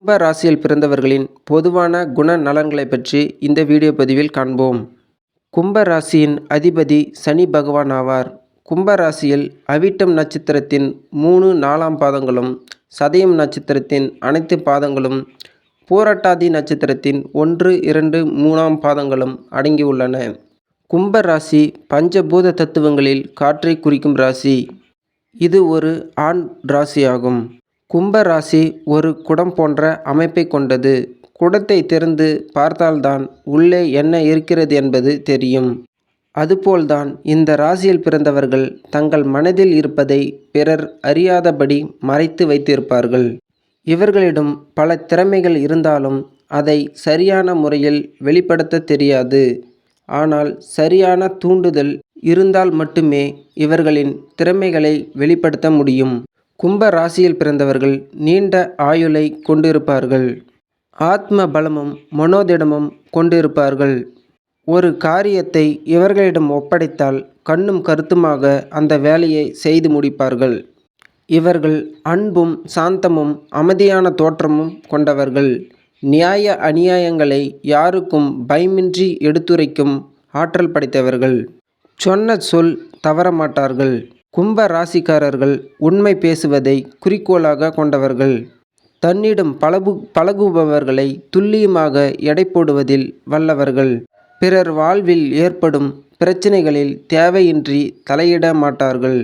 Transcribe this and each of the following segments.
கும்ப ராசியில் பிறந்தவர்களின் பொதுவான குண நலன்களை பற்றி இந்த வீடியோ பதிவில் காண்போம். கும்ப ராசியின் அதிபதி சனி பகவான் ஆவார். கும்ப ராசியில் அவிட்டம் நட்சத்திரத்தின் 3, 4ஆம் பாதங்களும், சதயம் நட்சத்திரத்தின் அனைத்து பாதங்களும், பூரட்டாதி நட்சத்திரத்தின் 1, 2, 3ஆம் பாதங்களும் அடங்கியுள்ளன. கும்ப ராசி பஞ்சபூத தத்துவங்களில் காற்றை குறிக்கும் ராசி. இது ஒரு ஆண் ராசியாகும். கும்ப ராசி ஒரு குடம் போன்ற அமைப்பை கொண்டது. குடத்தை திறந்து பார்த்தால்தான் உள்ளே என்ன இருக்கிறது என்பது தெரியும். அதுபோல்தான் இந்த ராசியில் பிறந்தவர்கள் தங்கள் மனதில் இருப்பதை பிறர் அறியாதபடி மறைத்து வைத்திருப்பார்கள். இவர்களிடம் பல திறமைகள் இருந்தாலும் அதை சரியான முறையில் வெளிப்படுத்த தெரியாது. ஆனால் சரியான தூண்டுதல் இருந்தால் மட்டுமே இவர்களின் திறமைகளை வெளிப்படுத்த முடியும். கும்ப ராசியில் பிறந்தவர்கள் நீண்ட ஆயுளை கொண்டிருப்பார்கள். ஆத்ம பலமும் மனோதிடமும் கொண்டிருப்பார்கள். ஒரு காரியத்தை இவர்களிடம் ஒப்படைத்தால் கண்ணும் கருத்துமாக அந்த வேலையை செய்து முடிப்பார்கள். இவர்கள் அன்பும் சாந்தமும் அமைதியான தோற்றமும் கொண்டவர்கள். நியாய அநியாயங்களை யாருக்கும் பயமின்றி எடுத்துரைக்கும் ஆற்றல் படைத்தவர்கள். சொன்ன சொல் தவறமாட்டார்கள். கும்ப ராசிக்காரர்கள் உண்மை பேசுவதை குறிக்கோளாக கொண்டவர்கள். தன்னிடம் பழகுபவர்களை துல்லியமாக எடை போடுவதில் வல்லவர்கள். பிறர் வாழ்வில் ஏற்படும் பிரச்சனைகளில் தேவையின்றி தலையிட மாட்டார்கள்.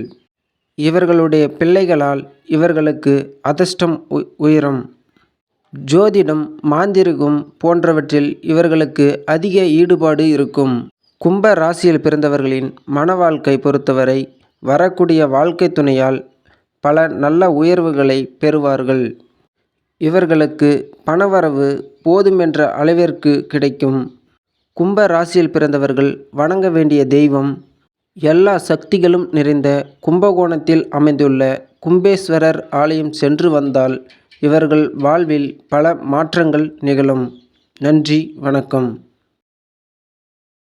இவர்களுடைய பிள்ளைகளால் இவர்களுக்கு அதிர்ஷ்டம் உயரும். ஜோதிடம், மாந்திரிகம் போன்றவற்றில் இவர்களுக்கு அதிக ஈடுபாடு இருக்கும். கும்ப ராசியில் பிறந்தவர்களின் மன வாழ்க்கை பொறுத்தவரை வரக்கூடிய வாழ்க்கை துணையால் பல நல்ல உயர்வுகளை பெறுவார்கள். இவர்களுக்கு பணவரவு போதுமென்ற அளவிற்கு கிடைக்கும். கும்ப ராசியில் பிறந்தவர்கள் வணங்க வேண்டிய தெய்வம் எல்லா சக்திகளும் நிறைந்த கும்பகோணத்தில் அமைந்துள்ள கும்பேஸ்வரர் ஆலயம் சென்று வந்தால் இவர்கள் வாழ்வில் பல மாற்றங்கள் நிகழும். நன்றி, வணக்கம்.